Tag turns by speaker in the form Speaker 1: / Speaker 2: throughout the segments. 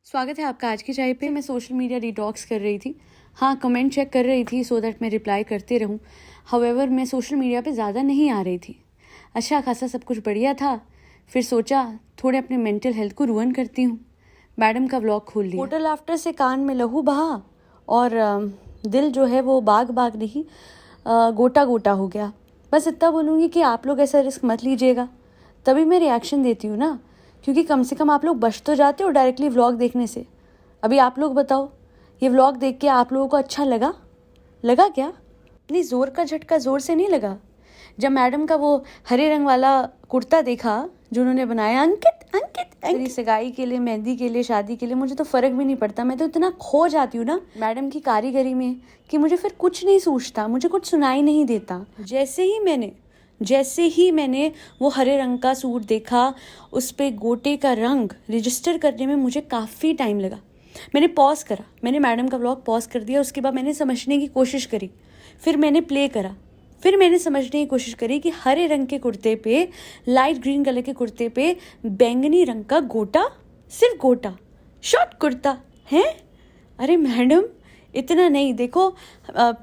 Speaker 1: स्वागत है आपका आज की चाय पे। मैं सोशल मीडिया डिटॉक्स कर रही थी। हाँ, कमेंट चेक कर रही थी सो दैट मैं रिप्लाई करते रहूँ। हाउएवर मैं सोशल मीडिया पे ज़्यादा नहीं आ रही थी। अच्छा खासा सब कुछ बढ़िया था। फिर सोचा थोड़े अपने मेंटल हेल्थ को रुइन करती हूँ। मैडम का व्लॉग खोल लिया। होटल आफ्टर से कान में लहू बहा और दिल जो है वो बाग बाग नहीं गोटा गोटा हो गया। बस इतना बोलूँगी कि आप लोग ऐसा रिस्क मत लीजिएगा। तभी मैं रिएक्शन देती हूँ ना, क्योंकि कम से कम आप लोग बच तो जाते हो डायरेक्टली व्लॉग देखने से। अभी आप लोग बताओ, ये व्लॉग देख के आप लोगों को अच्छा लगा क्या? इतनी ज़ोर का झटका ज़ोर से नहीं लगा। जब मैडम का वो हरे रंग वाला कुर्ता देखा जो उन्होंने बनाया, अंकित सगाई के लिए, मेहंदी के लिए, शादी के लिए, मुझे तो फ़र्क भी नहीं पड़ता। मैं तो इतना खो जाती हूँ ना मैडम की कारीगरी में कि मुझे फिर कुछ नहीं सूझता, मुझे कुछ सुनाई नहीं देता। जैसे ही मैंने वो हरे रंग का सूट देखा, उस पे गोटे का रंग रजिस्टर करने में मुझे काफ़ी टाइम लगा। मैंने पॉज करा, मैंने मैडम का व्लॉग पॉज कर दिया। उसके बाद मैंने समझने की कोशिश करी, फिर मैंने प्ले करा, फिर मैंने समझने की कोशिश करी कि हरे रंग के कुर्ते पे, लाइट ग्रीन कलर के कुर्ते पे बैंगनी रंग का गोटा, सिर्फ गोटा, शॉर्ट कुर्ता है। अरे मैडम, इतना नहीं। देखो,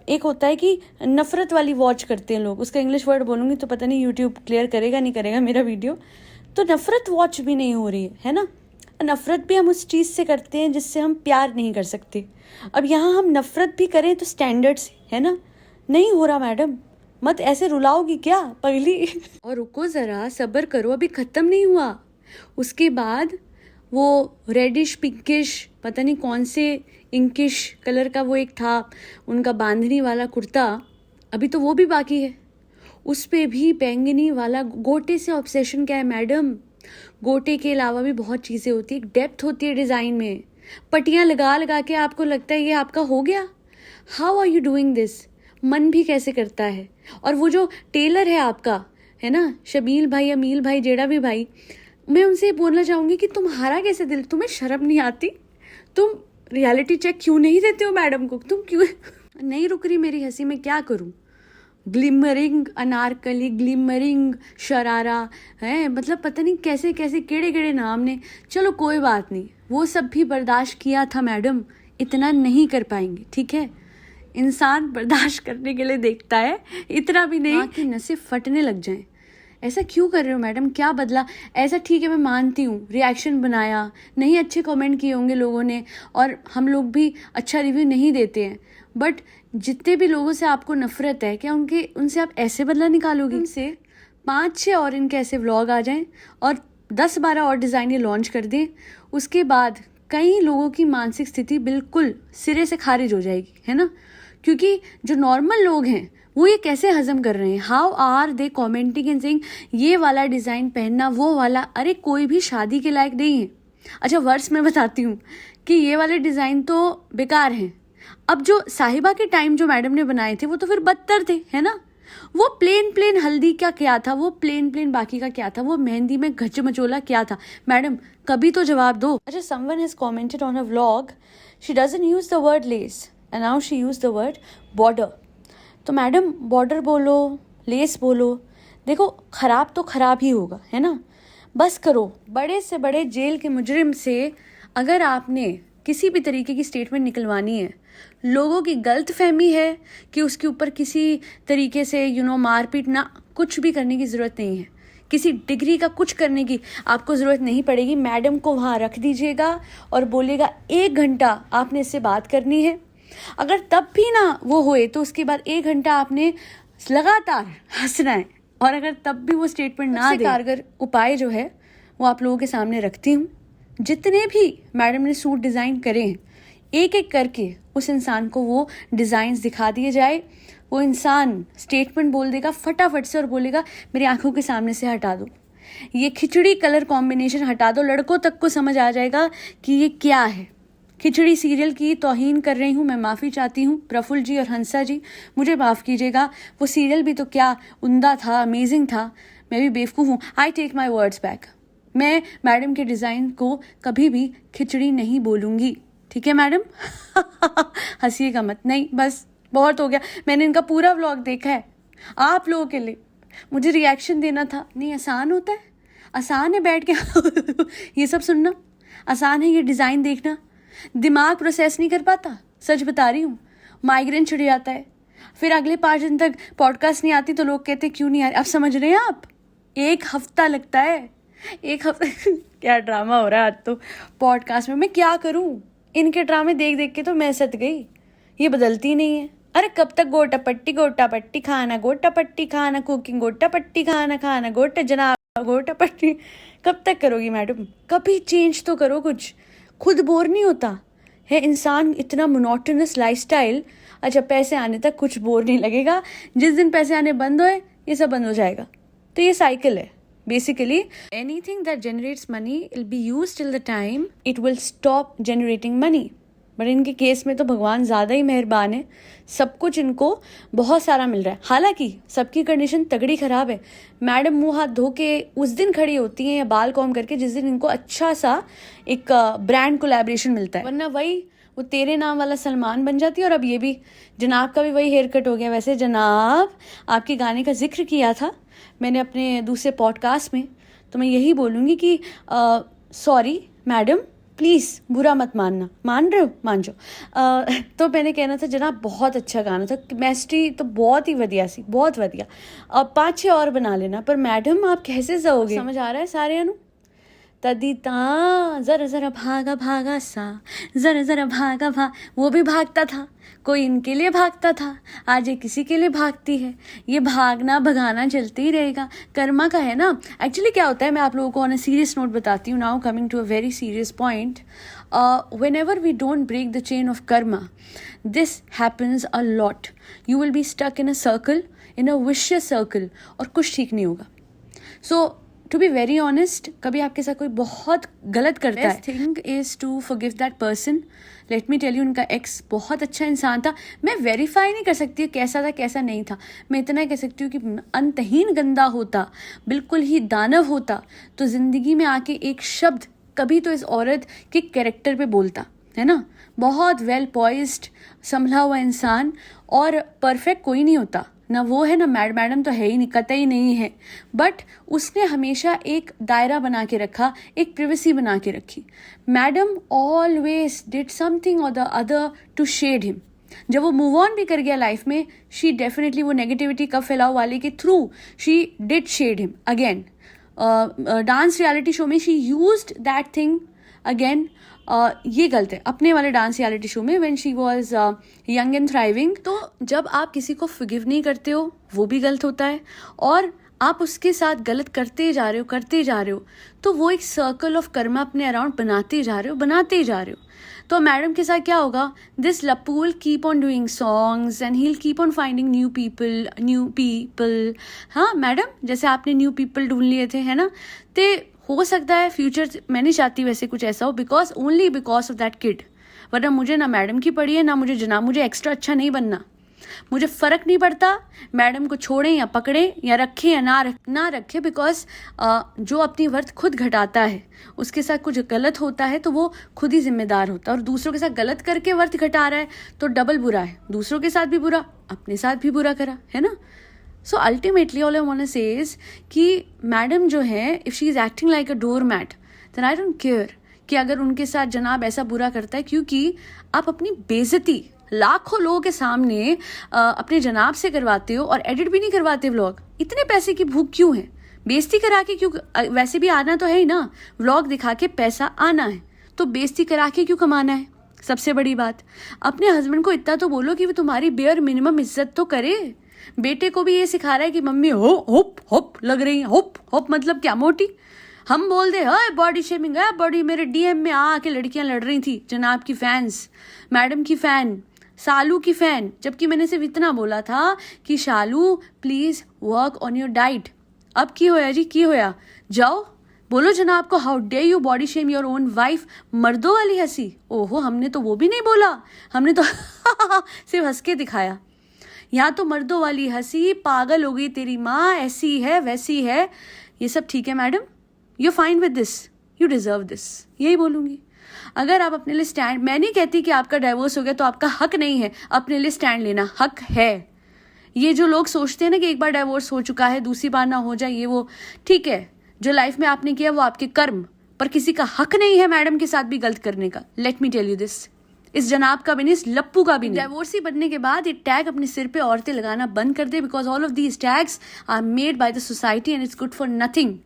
Speaker 1: एक होता है कि नफ़रत वाली वॉच करते हैं लोग, उसका इंग्लिश वर्ड बोलूँगी तो पता नहीं यूट्यूब क्लियर करेगा नहीं करेगा मेरा वीडियो। तो नफ़रत वॉच भी नहीं हो रही है ना। नफ़रत भी हम उस चीज़ से करते हैं जिससे हम प्यार नहीं कर सकते। अब यहाँ हम नफ़रत भी करें तो स्टैंडर्ड से, है ना। नहीं हो रहा मैडम, मत ऐसे रुलाओगी क्या पगली? और रुको ज़रा, सब्र करो, अभी ख़त्म नहीं हुआ। उसके बाद वो रेडिश पिंकिश पता नहीं कौन से इंकिश कलर का वो एक था उनका बांधनी वाला कुर्ता, अभी तो वो भी बाकी है। उस पे भी बैंगनी वाला गोटे से ऑब्सेशन क्या है मैडम? गोटे के अलावा भी बहुत चीज़ें होती है, डेप्थ होती है डिज़ाइन में। पट्टियाँ लगा लगा के आपको लगता है ये आपका हो गया। How are you doing this? मन भी कैसे करता है? और वो जो टेलर है आपका, है ना, शबील भाई, अमील भाई, जेड़ा भी भाई, मैं उनसे बोलना चाहूँगी कि तुम्हारा कैसे दिल, तुम्हें शर्म नहीं आती? तुम रियलिटी चेक क्यों नहीं देते हो मैडम को? तुम क्यों नहीं रुक रही मेरी हंसी? मैं क्या करूँ? ग्लिमरिंग अनारकली, ग्लिमरिंग शरारा है, मतलब पता नहीं कैसे कैसे केड़े केड़े नाम ने। चलो कोई बात नहीं, वो सब भी बर्दाश्त किया था मैडम, इतना नहीं कर पाएंगे, ठीक है। इंसान बर्दाश्त करने के लिए देखता है, इतना भी नहीं कि नसें फटने लग जाएं। ऐसा क्यों कर रहे हो मैडम? क्या बदला? ऐसा ठीक है, मैं मानती हूँ रिएक्शन बनाया, नहीं अच्छे कमेंट किए होंगे लोगों ने, और हम लोग भी अच्छा रिव्यू नहीं देते हैं, बट जितने भी लोगों से आपको नफरत है, क्या उनसे आप ऐसे बदला निकालोगे? उनसे 5-6 और इनके ऐसे व्लॉग आ जाएं और 10-12 और डिज़ाइन ये लॉन्च कर दें, उसके बाद कई लोगों की मानसिक स्थिति बिल्कुल सिरे से खारिज हो जाएगी, है ना। क्योंकि जो नॉर्मल लोग हैं वो ये कैसे हजम कर रहे हैं? How are they commenting and saying ये वाला डिज़ाइन पहनना, वो वाला। अरे कोई भी शादी के लायक नहीं है। अच्छा, वर्स मैं बताती हूँ कि ये वाले डिज़ाइन तो बेकार हैं। अब जो साहिबा के टाइम जो मैडम ने बनाए थे वो तो फिर बदतर थे, है ना। वो प्लेन हल्दी का क्या था, वो प्लेन बाकी का क्या था, वो मेहंदी में घच मचोला क्या था? मैडम कभी तो जवाब दो। अच्छा, someone has commented on a vlog, she doesn't use the word less and now she use the word border. तो मैडम बॉर्डर बोलो, लेस बोलो, देखो खराब तो खराब ही होगा, है ना। बस करो। बड़े से बड़े जेल के मुजरिम से अगर आपने किसी भी तरीके की स्टेटमेंट निकलवानी है, लोगों की गलत फहमी है कि उसके ऊपर किसी तरीके से मारपीट ना, कुछ भी करने की ज़रूरत नहीं है। किसी डिग्री का कुछ करने की आपको ज़रूरत नहीं पड़ेगी। मैडम को वहाँ रख दीजिएगा और बोलिएगा 1 घंटा आपने इससे बात करनी है। अगर तब भी ना वो होए तो उसके बाद 1 घंटा आपने लगातार हंसना है। और अगर तब भी वो स्टेटमेंट ना दे, कारगर उपाय जो है वो आप लोगों के सामने रखती हूँ। जितने भी मैडम ने सूट डिज़ाइन करे हैं, एक एक करके उस इंसान को वो डिज़ाइंस दिखा दिए जाए। वो इंसान स्टेटमेंट बोल देगा फटाफट से और बोलेगा मेरी आंखों के सामने से हटा दो, ये खिचड़ी कलर कॉम्बिनेशन हटा दो। लड़कों तक को समझ आ जाएगा कि ये क्या है। खिचड़ी सीरियल की तौहीन कर रही हूँ, मैं माफ़ी चाहती हूँ प्रफुल्ल जी और हंसा जी, मुझे माफ़ कीजिएगा। वो सीरियल भी तो क्या उम्दा था, अमेजिंग था। मैं भी बेवकूफ़ हूँ, I take my words back. मैं मैडम के डिज़ाइन को कभी भी खिचड़ी नहीं बोलूँगी, ठीक है मैडम? हंसिएगा मत। नहीं, बस बहुत हो गया। मैंने इनका पूरा व्लॉग देखा है आप लोगों के लिए, मुझे रिएक्शन देना था। नहीं आसान होता है, आसान है बैठ के ये सब सुनना। आसान है ये डिज़ाइन देखना? दिमाग प्रोसेस नहीं कर पाता, सच बता रही हूँ। माइग्रेन छिड़ जाता है, फिर अगले 5 दिन तक पॉडकास्ट नहीं आती तो लोग कहते क्यों नहीं आ रही। आप समझ रहे हैं आप? 1 हफ्ता लगता है, 1 हफ्ता क्या ड्रामा हो रहा है आज तो पॉडकास्ट में। मैं क्या करूँ, इनके ड्रामे देख देख के तो मैं सत गई। ये बदलती नहीं है। अरे कब तक गोटा पट्टी खाना, गोटा पट्टी खाना, कुकिंग गोटा पट्टी खाना गोटा जनाब गोटा पट्टी। कब तक करोगी मैडम? कभी चेंज तो करो कुछ। खुद बोर नहीं होता है इंसान? इतना मोनोटोनस लाइफस्टाइल। अच्छा, पैसे आने तक कुछ बोर नहीं लगेगा, जिस दिन पैसे आने बंद होए ये सब बंद हो जाएगा। तो ये साइकिल है basically. Anything that generates money will be used till the time it will stop generating money. But इनके केस में तो भगवान ज़्यादा ही मेहरबान है, सब कुछ इनको बहुत सारा मिल रहा है। हालांकि सबकी कंडीशन तगड़ी ख़राब है। मैडम मुंह हाथ धो के उस दिन खड़ी होती हैं या बाल कॉम करके जिस दिन इनको अच्छा सा एक ब्रांड कोलैबोरेशन मिलता है, वरना वही वो तेरे नाम वाला सलमान बन जाती है। और अब ये भी जनाब का भी वही हेयर कट हो गया। वैसे जनाब, आपके गाने का जिक्र किया था मैंने अपने दूसरे पॉडकास्ट में, तो मैं यही बोलूँगी कि सॉरी मैडम, प्लीज़ बुरा मत मानना। मान रहे हो? मान जाओ। तो मैंने कहना था जनाब बहुत अच्छा गाना था, केमिस्ट्री तो बहुत ही वधिया सी, बहुत वधिया। अब 5-6 और बना लेना। पर मैडम आप कैसे जाओगे? समझ आ रहा है सारे अनु? तदी ता जरा जरा भागा भागा सा, जरा जरा भागा वो भी भागता था, कोई इनके लिए भागता था, आज ये किसी के लिए भागती है। ये भागना भगाना चलते ही रहेगा, कर्मा का है ना। एक्चुअली क्या होता है, मैं आप लोगों को ऑन अ सीरियस नोट बताती हूँ। Now coming to a very serious point, whenever we don't break the chain of karma, this happens a lot. You will be stuck in a circle, in a vicious circle, और कुछ ठीक नहीं होगा। So to be very honest, कभी आपके साथ कोई बहुत गलत करता है, best thing is to forgive that person. Let me tell you, उनका एक्स बहुत अच्छा इंसान था। मैं वेरीफाई नहीं कर सकती कैसा था कैसा नहीं था, मैं इतना कह सकती हूँ कि अंतहीन गंदा होता, बिल्कुल ही दानव होता, तो ज़िंदगी में आके एक शब्द कभी तो इस औरत के कैरेक्टर पे बोलता, है ना। बहुत वेल पॉइज्ड, संभला हुआ इंसान, और परफेक्ट कोई नहीं होता, ना वो है ना मैडम तो है ही नहीं, कतई नहीं है। बट उसने हमेशा एक दायरा बना के रखा, एक प्रिवेसी बना के रखी। मैडम ऑलवेज डिड समथिंग और the other to shed him. जब वो मूव ऑन भी कर गया लाइफ में, शी डेफिनेटली वो नेगेटिविटी का फैलाव वाले के through she did shade him again. Dance reality show में she used that thing again. ये गलत है अपने वाले डांस रियलिटी शो में, when she was young and thriving. तो जब आप किसी को फॉरगिव नहीं करते हो वो भी गलत होता है, और आप उसके साथ गलत करते जा रहे हो, तो वो एक सर्कल ऑफ कर्मा अपने अराउंड बनाते जा रहे हो। तो मैडम के साथ क्या होगा, दिस लप्पू will keep on doing songs and he will keep on finding new people. हाँ मैडम, जैसे आपने न्यू पीपल ढूंढ लिए थे, है ना। ते हो सकता है फ्यूचर, मैं नहीं चाहती वैसे कुछ ऐसा हो, बिकॉज ऑफ दैट किड। वरना मुझे ना मैडम की पड़ी है ना मुझे जनाब, मुझे एक्स्ट्रा अच्छा नहीं बनना। मुझे फ़र्क नहीं पड़ता मैडम को छोड़ें या पकड़ें या रखें या ना रखें, बिकॉज जो अपनी वर्थ खुद घटाता है, उसके साथ कुछ गलत होता है तो वो खुद ही जिम्मेदार होता है। और दूसरों के साथ गलत करके वर्थ घटा रहा है तो डबल बुरा है, दूसरों के साथ भी बुरा, अपने साथ भी बुरा करा, है ना। So ultimately all I want to say is कि मैडम जो है, if she is acting like a door mat, then I don't care कि अगर उनके साथ जनाब ऐसा बुरा करता है, क्योंकि आप अपनी बेइज्जती लाखों लोगों के सामने अपने जनाब से करवाते हो और एडिट भी नहीं करवाते व्लॉग। इतने पैसे की भूख क्यों है? बेइज्जती करा के क्यों? वैसे भी आना तो है ही ना, व्लॉग दिखा के पैसा आना है, तो बेइज्जती करा के क्यों कमाना है? सबसे बड़ी बात, अपने हस्बैंड को इतना तो बोलो कि वो तुम्हारी बेयर मिनिमम इज्जत तो करे। बेटे को भी ये सिखा रहा है कि मम्मी होप लग रही है, होप मतलब क्या, मोटी। हम बोल दे बॉडी शेमिंग है, बॉडी। मेरे डीएम में आके लड़कियां लड़ रही थी, जनाब की फैंस, मैडम की फैन, शालू की फैन, जबकि मैंने सिर्फ इतना बोला था कि Shalu please work on your diet. अब की होया जी, की होया, जाओ बोलो जनाब को how day you body shame your own wife. मर्दों वाली हंसी, ओहो, हमने तो वो भी नहीं बोला, हमने तो सिर्फ हंस के दिखाया। यहाँ तो मर्दों वाली हंसी, पागल हो गई तेरी माँ, ऐसी है वैसी है, ये सब ठीक है madam, you fine with this, you deserve this, यही बोलूँगी। अगर आप अपने लिए स्टैंड, मैं नहीं कहती कि आपका डाइवोर्स हो गया तो आपका हक नहीं है अपने लिए स्टैंड लेना, हक है। ये जो लोग सोचते हैं ना कि एक बार डाइवोर्स हो चुका है दूसरी बार ना हो जाए, ये वो ठीक है, जो लाइफ में आपने किया वो आपके कर्म, पर किसी का हक नहीं है मैडम के साथ भी गलत करने का। Let me tell you this, इस जनाब का भी नहीं, इस लप्पू का भी नहीं। डाइवोर्सी बनने के बाद ये टैग अपने सिर पे औरतें लगाना बंद कर दे, because all of these tags are made by the society and it's good for nothing.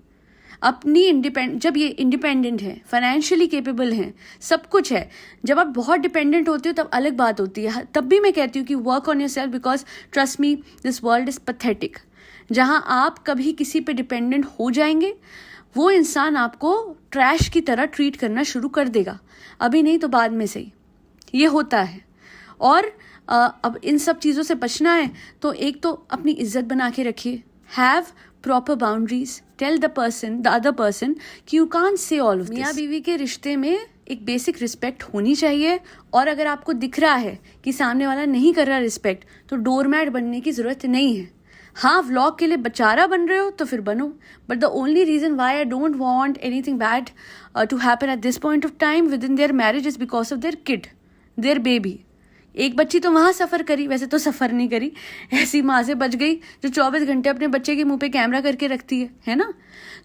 Speaker 1: अपनी जब ये इंडिपेंडेंट है, फाइनेंशियली केपेबल हैं, सब कुछ है, जब आप बहुत डिपेंडेंट होते हो तब अलग बात होती है। तब भी मैं कहती हूँ कि work on your self, because trust me this world is pathetic. जहाँ आप कभी किसी पे डिपेंडेंट हो जाएंगे, वो इंसान आपको ट्रैश की तरह ट्रीट करना शुरू कर देगा, अभी नहीं तो बाद में सही। ये होता है। और अब इन सब चीज़ों से बचना है तो एक तो अपनी इज्जत बना के रखिए, have proper boundaries, tell the other person कि you can't say all of this. मियाँ बीवी के रिश्ते में एक बेसिक रिस्पेक्ट होनी चाहिए, और अगर आपको दिख रहा है कि सामने वाला नहीं कर रहा रिस्पेक्ट, तो डोरमैट बनने की ज़रूरत नहीं है। हाँ, व्लॉग के लिए बेचारा बन रहे हो तो फिर बनो, but the only reason why I don't want anything bad to happen at this point of time with in their marriage is because of their kid, their baby. एक बच्ची तो वहाँ सफ़र करी, वैसे तो सफ़र नहीं करी, ऐसी माँ से बच गई जो 24 घंटे अपने बच्चे के मुंह पे कैमरा करके रखती है ना।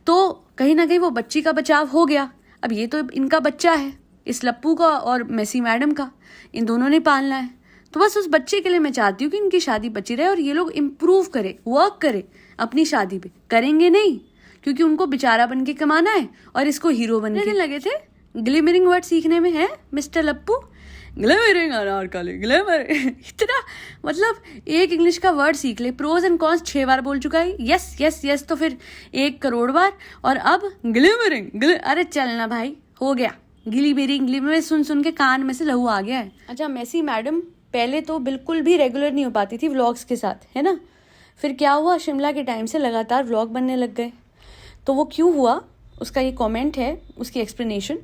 Speaker 1: तो कहीं ना कहीं वो बच्ची का बचाव हो गया। अब ये तो इनका बच्चा है, इस लप्पू का और मेसी मैडम का, इन दोनों ने पालना है। तो बस उस बच्चे के लिए मैं चाहती हूँ कि इनकी शादी बची रहे और ये लोग इम्प्रूव करे, वर्क करे अपनी शादी पे। करेंगे नहीं, क्योंकि उनको बेचारा बन के कमाना है और इसको हीरो बनने लगे थे। ग्लिमरिंग वर्ड सीखने में है मिस्टर लप्पू, ग्लिमरिंग अनारकली, ग्लिमर इतना, मतलब एक इंग्लिश का वर्ड सीख ले। प्रोज एंड कॉन्स 6 बार बोल चुका है, यस यस यस तो फिर 1 करोड़ बार, और अब ग्लिमरिंग अरे चलना भाई, हो गया ग्लिमरिंग सुन सुन के कान में से लहू आ गया है। अच्छा, मेसी मैडम पहले तो बिल्कुल भी रेगुलर नहीं हो पाती थी व्लॉग्स के साथ, है ना। फिर क्या हुआ, शिमला के टाइम से लगातार व्लॉग बनने लग गए। तो वो क्यों हुआ, उसका ये कमेंट है, उसकी explanation.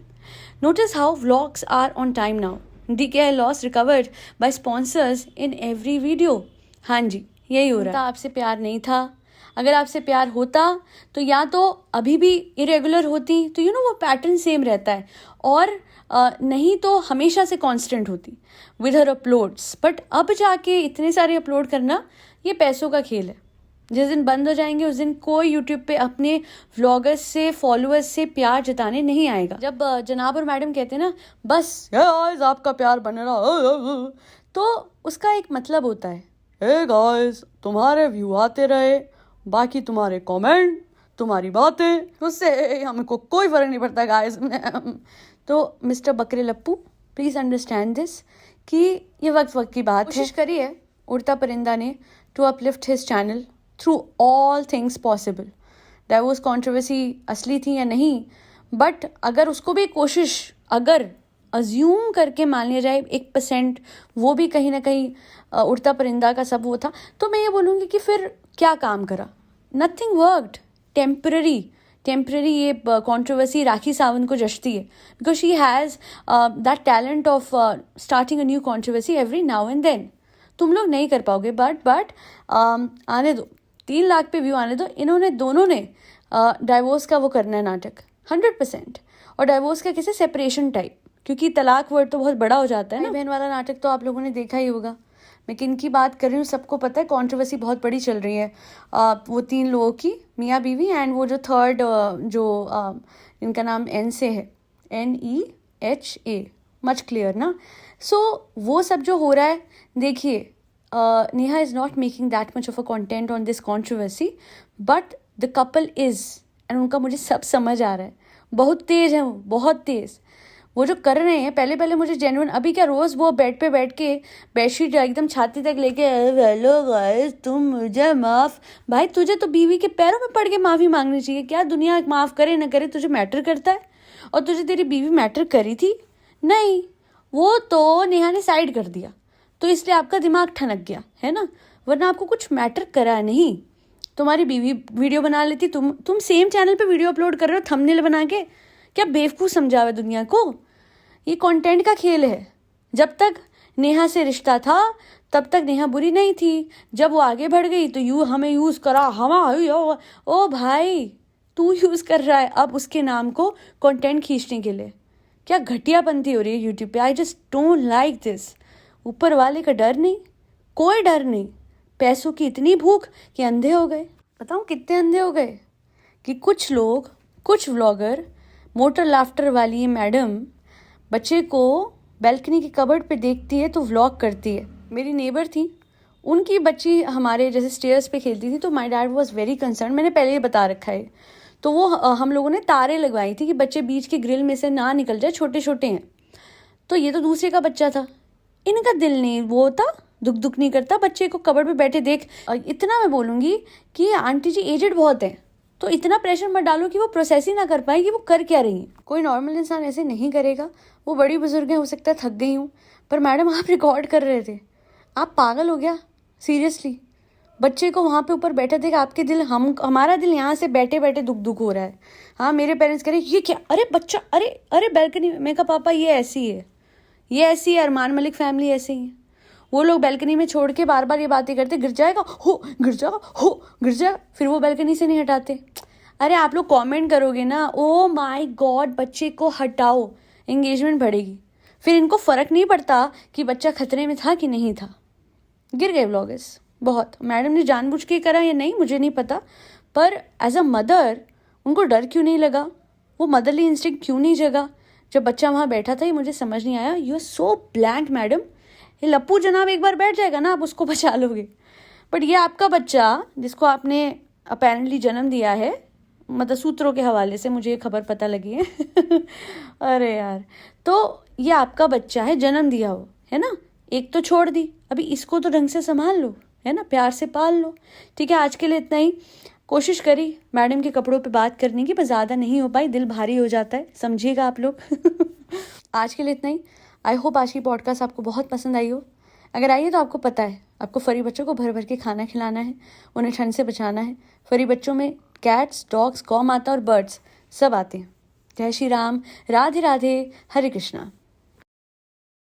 Speaker 1: Notice how vlogs are on time now, DKI loss recovered by sponsors in every video. हाँ जी, यही हो रहा है। आपसे प्यार नहीं था, अगर आपसे प्यार होता तो या तो अभी भी इरेगुलर होती, तो वो पैटर्न सेम रहता है, और नहीं तो हमेशा से कांस्टेंट होती विद हर अपलोड्स। बट अब जाके इतने सारे अपलोड करना, ये पैसों का खेल है। जिस दिन बंद हो जाएंगे उस दिन कोई यूट्यूब पे अपने व्लॉगर्स से, फॉलोअर्स से प्यार जताने नहीं आएगा। जब जनाब और मैडम कहते हैं ना बस गाइस आपका प्यार बन रहा, तो उसका एक मतलब होता है, हे गाइस तुम्हारे व्यू आते रहे, बाकी तुम्हारे कमेंट, तुम्हारी बातें, उससे हमको कोई फर्क नहीं पड़ता गाइस। तो मिस्टर बकरे लप्पू, प्लीज अंडरस्टैंड दिस कि ये वक्त की बात है। कोशिश करी है उड़ता परिंदा ने to uplift his channel through all things possible. Divorce controversy असली थी या नहीं, बट अगर उसको भी कोशिश, अगर अज्यूम करके मान लिया जाए 1%, वो भी कहीं ना कहीं उड़ता परिंदा का सब वो था, तो मैं ये बोलूँगी कि फिर क्या काम करा, नथिंग वर्कड, टेम्पररी ये कंट्रोवर्सी राखी सावंत को जचती है, because she has that talent of starting a new controversy every now and then. तुम लोग नहीं कर पाओगे, बट आने दो, 3 लाख पे व्यू आने दो। इन्होंने दोनों ने डाइवोर्स का वो करना है नाटक 100%, और डाइवोर्स का किसी सेपरेशन टाइप, क्योंकि तलाक वर्ड तो बहुत बड़ा हो जाता है ना। बहन वाला नाटक तो आप लोगों ने देखा ही होगा। मैं किन की बात कर रही हूँ सबको पता है, कंट्रोवर्सी बहुत बड़ी चल रही है। वो 3 लोगों की, मियाँ बीवी, एंड वो जो थर्ड इनका नाम N से है, NEHA, मच क्लियर ना। सो वो सब जो हो रहा है, देखिए Neha is not making that much of a content on this controversy, but the couple is, and उनका मुझे सब समझ आ रहा है। बहुत तेज़ है वो, बहुत तेज़। वो जो कर रहे हैं, पहले मुझे जेन्युइन, अभी क्या रोज़ वो बेड पे बैठ के बेडशीट एकदम छाती तक लेके, हेलो गाइस तुम मुझे माफ़, भाई तुझे तो बीवी के पैरों में पड़ के माफ़ी मांगनी चाहिए। क्या दुनिया माफ़ करे ना करे, तुझे मैटर करता है? और तुझे तेरी बीवी मैटर करी थी? नहीं, वो तो नेहा ने साइड कर दिया, तो इसलिए आपका दिमाग ठनक गया है ना, वरना आपको कुछ मैटर करा नहीं। तुम्हारी बीवी वीडियो बना लेती, तुम सेम चैनल पे वीडियो अपलोड कर रहे हो थंबनेल बना के। क्या बेवकूफ़ समझा हुआ दुनिया को? ये कंटेंट का खेल है। जब तक नेहा से रिश्ता था तब तक नेहा बुरी नहीं थी, जब वो आगे बढ़ गई तो हमें यूज़ करा, ओ भाई तू यूज़ कर रहा है अब उसके नाम को कंटेंट खींचने के लिए। क्या घटियापंती हो रही है यूट्यूब पे। I just don't like this. ऊपर वाले का डर नहीं, कोई डर नहीं, पैसों की इतनी भूख कि अंधे हो गए। बताऊँ कितने अंधे हो गए कि कुछ लोग, कुछ व्लॉगर मोटर लाफ्टर वाली मैडम बच्चे को बैल्कनी के कबर्ड पे देखती है तो व्लॉग करती है। मेरी नेबर थी, उनकी बच्ची हमारे जैसे स्टेयर्स पे खेलती थी, तो my dad was very concern. मैंने पहले ही बता रखा है। तो वो हम लोगों ने तारे लगवाई थी कि बच्चे बीच के ग्रिल में से ना निकल जाए, छोटे छोटे हैं। तो ये तो दूसरे का बच्चा था, इनका दिल नहीं वो होता, दुख नहीं करता बच्चे को कबर्ड पे बैठे देख। इतना मैं बोलूँगी कि आंटी जी एजेड बहुत है, तो इतना प्रेशर मत डालो कि वो प्रोसेस ही ना कर पाए कि वो कर क्या रही है। कोई नॉर्मल इंसान ऐसे नहीं करेगा। वो बड़ी बुजुर्ग हैं, हो सकता है थक गई हूँ, पर मैडम आप रिकॉर्ड कर रहे थे, आप पागल हो गया सीरियसली। बच्चे को वहाँ पे ऊपर बैठे देख, आपके दिल हमारा दिल यहाँ से बैठे बैठे दुख हो रहा है। हाँ, मेरे पेरेंट्स कह रहे ये क्या, अरे बच्चा, अरे अरे बैल्कनी में। मैं कहा पापा ये ऐसी है, ये ऐसी है, अरमान मलिक फैमिली ऐसे ही है। वो लोग बैल्कनी में छोड़ के बार बार ये बातें करते, गिर जाएगा हो, गिर जाएगा हो, गिर जाएगा, फिर वो बैल्कनी से नहीं हटाते। अरे आप लोग कमेंट करोगे ना, ओ माय गॉड बच्चे को हटाओ, एंगेजमेंट बढ़ेगी। फिर इनको फर्क नहीं पड़ता कि बच्चा खतरे में था कि नहीं था। गिर गए व्लॉगर्स बहुत। मैडम ने जानबूझ के करा या नहीं मुझे नहीं पता, पर एज अ मदर उनको डर क्यों नहीं लगा, वो मदरली इंस्टिंक्ट क्यों नहीं जगा जब बच्चा वहाँ बैठा था? ये मुझे समझ नहीं आया। You are so blank madam. ये लप्पू जनाब एक बार बैठ जाएगा ना, आप उसको बचा लोगे, बट ये आपका बच्चा जिसको आपने अपेरेंटली जन्म दिया है, मतलब सूत्रों के हवाले से मुझे ये खबर पता लगी है अरे यार, तो ये आपका बच्चा है, जन्म दिया हो, है ना, एक तो छोड़ दी, अभी इसको तो ढंग से संभाल लो, है ना, प्यार से पाल लो। ठीक है, आज के लिए इतना ही। कोशिश करी मैडम के कपड़ों पे बात करने की, पर ज़्यादा नहीं हो पाई, दिल भारी हो जाता है, समझिएगा आप लोग आज के लिए इतना ही। आई होप आज की पॉडकास्ट आपको बहुत पसंद आई हो। अगर आई है तो आपको पता है, आपको फरी बच्चों को भर भर के खाना खिलाना है, उन्हें ठंड से बचाना है। फरी बच्चों में कैट्स, डॉग्स, गौ माता और बर्ड्स सब आते हैं। जय श्री राम, राधे राधे, हरे कृष्णा।